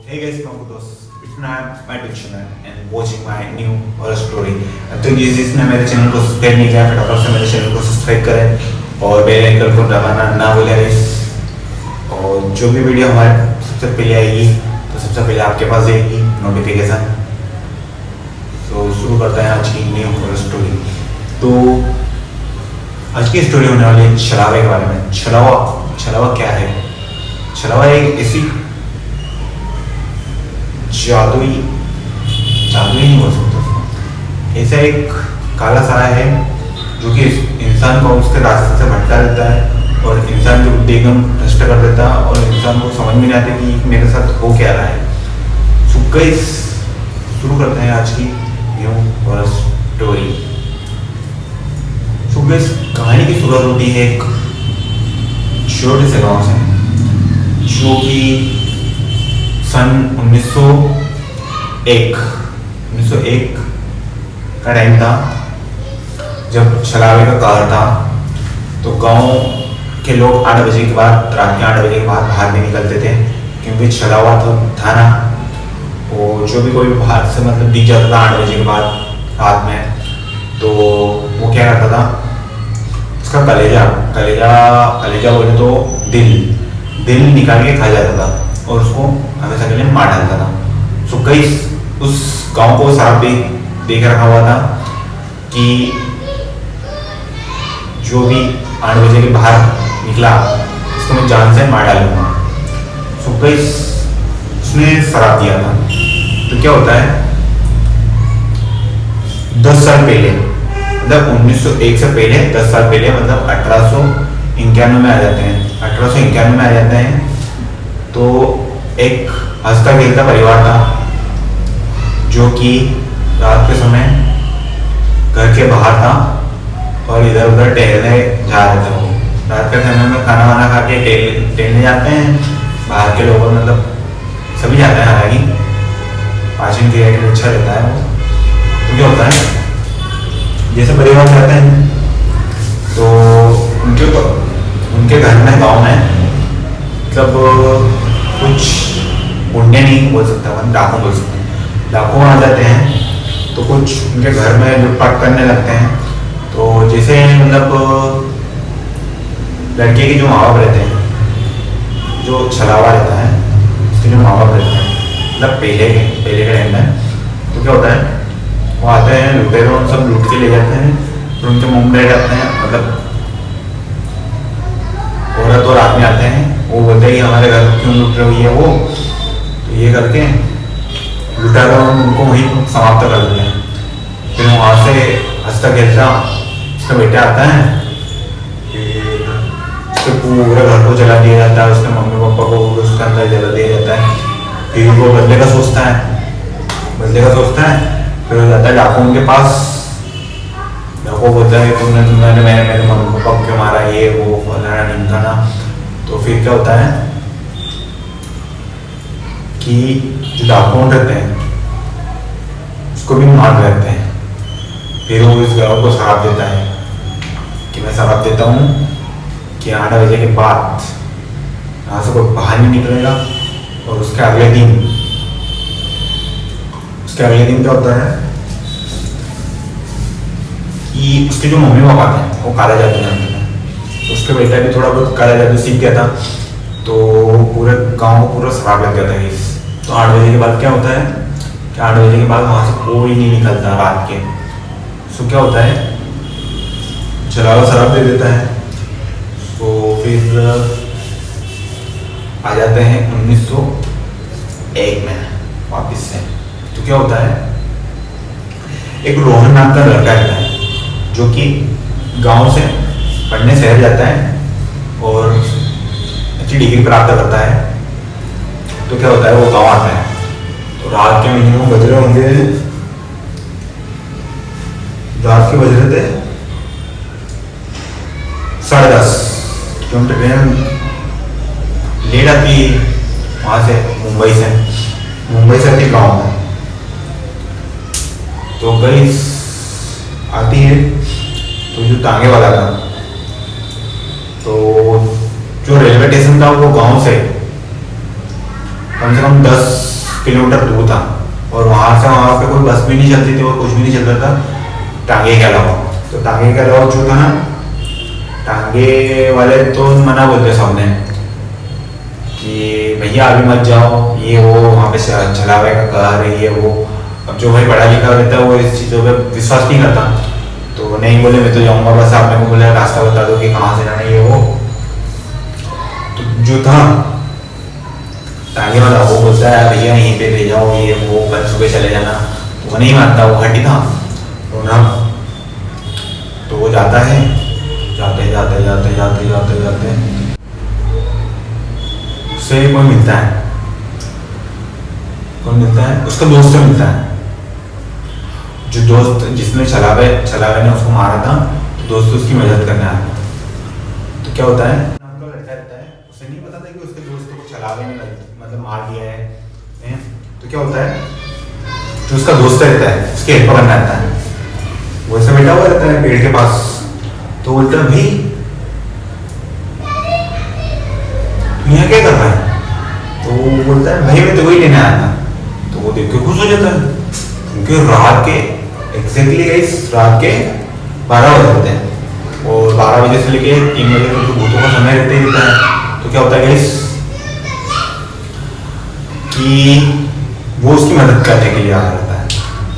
Hey guys, welcome to it's not my channel and watching my new horror story. अब तो जिसने मेरे channel को सब्सक्राइब नहीं किया फटाफट से मेरे चैनल को सब्सक्राइब करें और बेल आइकन को दबाना ना भूलें गाइस। और जो भी वीडियो हमारे सबसे पहले आएगी तो सबसे पहले आपके पास आएगी नोटिफिकेशन। तो शुरू करते हैं आज की न्यू हॉरर स्टोरी। तो आज की स्टोरी होने वाली है छलावे के बारे में। छलावा क्या है? छलावा एक ऐसी जादुई नहीं बोल सकता, ऐसा एक काला साया है जो कि इंसान को उसके रास्ते से भटका देता है और इंसान की बुद्धि एकदम भ्रष्ट कर देता है और इंसान को समझ में नहीं आता कि मेरे साथ हो क्या रहा है। सो गाइस, शुरू करते हैं आज की new horror story. So guys, कहानी की शुरुआत होती है एक छोटे से गांव से जो कि सन 1901 का टाइम था जब छलावे का कहर था। तो गांव के लोग 8 बजे के बाद, रात के 8 बजे के बाद बाहर नहीं निकलते थे क्योंकि छलावा तो था ना। और जो भी कोई बाहर से मतलब दिख जाता था 8 बजे के बाद रात में, तो वो क्या करता था, उसका कलेजा बोले तो दिल निकाल के खा जाता था और उसको हमेशा के लिए मार डालता था। सो गाइस, उस गांव को सारा देख रखा हुआ था कि जो भी 8 बजे के बाहर निकला उसको मैं जान से मार डालूंगा। सो गाइस, उसने शराब दिया था। तो क्या होता है, 10 साल पहले मतलब 1901 से पहले 10 साल पहले मतलब 1891 में आ जाते हैं। 1891 में आ जाते हैं तो एक हंसता खेलता परिवार था जो कि रात के समय घर के बाहर था और इधर उधर टहलने जा रहे थे। वो रात के समय में खाना वाना खा के टहलने जाते हैं। बाहर के लोग मतलब सभी जाते हैं, हालांकि पाचन क्रिया के लिए अच्छा रहता है वो। तो क्या होता है, जैसे परिवार जाते हैं तो उनके घर में गाँव में मतलब कुछ गुंडे नहीं बोल सकता, मतलब डाकू बोल सकते हैं। डाकू आ जाते हैं तो कुछ उनके घर में लूटपाट करने लगते हैं। तो जैसे मतलब लड़के के जो माँ बाप रहते हैं, जो छलावा रहता है उसके जो माँ बाप रहते हैं, मतलब पहले के टाइम में, तो क्या होता है, वो आते हैं लुटेरों सब लूट के ले जाते हैं फिर उनके मुंह में जाते हैं। मतलब औरत और आदमी आते हैं, वो बोलते हैं कि हमारे घर क्यों लूट रही है वो, तो ये करके लुटा कर उनको वहीं समाप्त कर देते हैं। फिर वहाँ से हंसता खेलता उसका बेटा आता है, फिर उसके पूरे घर को जला दिया जाता है, उसके मम्मी पापा को उसके अंदर जला दिया जाता है। फिर वो बदले का सोचता है, फिर वो जाता है डाकुओं के पास। डाकू बोलता है तुमने मेरे मम्मी पापा को क्यों मारा, ये वो फलाना ढिमकाना। तो फिर क्या होता है कि जो डाकू रहते हैं उसको भी मार देते हैं। फिर वो इस गाँव को शराब देता है कि मैं शराब देता हूँ कि 8 बजे के बाद यहाँ से कोई बाहर नहीं निकलेगा। और उसके अगले दिन क्या होता है कि उसके जो मम्मी पापा थे वो काला जादू जानते थे, तो उसके बेटा भी थोड़ा बहुत काला जादू सीख गया था। तो पूरे गांव को पूरा शराब लग गया था इस। तो 8 बजे के बाद क्या होता है कि 8 बजे के बाद वहाँ से कोई नहीं निकलता रात के। सो क्या होता है, छलावा शराब दे देता है। तो फिर आ जाते हैं 1901 में वापस से। तो क्या होता है, एक रोहन नाम का लड़का रहता है जो कि गांव से पढ़ने शहर जाता है और अच्छी डिग्री प्राप्त करता है। तो क्या होता है, वो गांव आता है तो रात के मिनिमम बज रहे होंगे, रात के बज रहे थे 10:30 क्योंकि ट्रेन लेट आती है वहाँ से मुंबई से आती गाँव में। तो गई आती है तो जो तांगे वाला था, तो जो रेलवे स्टेशन था वो गांव से कम से कम 10 किलोमीटर दूर था और वहाँ से वहाँ पे कोई बस भी नहीं चलती थी और कुछ भी नहीं चलता था टांगे के अलावा। तो टांगे के अलावा जो था ना, टांगे वाले तो मना बोलते सबने कि भैया अभी मत जाओ, ये वो वहाँ पे छलावे का कह रही है वो। अब जो भाई पढ़ा लिखा रहता है वो इस चीज़ों पे विश्वास नहीं करता, तो नहीं बोले मैं तो जाऊँगा, बस आप मेरे को बोले रास्ता बता दो कि कहाँ से जाना है ये वो। तो जो था टांगे वाला वो बोलता है भैया यहीं पे ले जाओ, ये वो कल सुबह चले जाना। तो वो नहीं मानता, वो हटी था तो ना। तो वो जाता है, जाते जाते जाते जाते जाते जाते उससे कोई मिलता है, कौन मिलता है, उसका दोस्त से मिलता है। जो दोस्त जिसने छलावे ने उसको मारा था, तो दोस्त उसकी मदद करने आया। तो क्या होता है, आपका लड़का रहता है, उसे नहीं पता था कि उसके दोस्त को छलावे ने मतलब मार दिया है। तो क्या होता है, जो उसका दोस्त रहता है उसकी हेल्प करना रहता है, वो ऐसा बैठा हुआ रहता है पेड़ के पास। तो बोलता है भाई तू यहाँ क्या कर रहा है? तो वो बोलता है भाई मैं तो वही लेने आया था। तो वो देख के खुश हो जाता है, क्योंकि रात के एग्जैक्टली रात के 12 बजे होते हैं और 12 बजे से लेके 3 बजे तक तो भूतों का समय रहते ही रहता है। तो क्या होता है गाइस कि वो उसकी मदद करने के लिए आया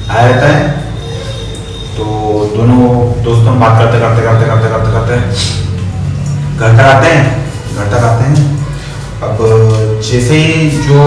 रहता है। तो दोनों दोस्तों बात करते करते करते करते करते करते घर तक आते हैं। अब जैसे ही जो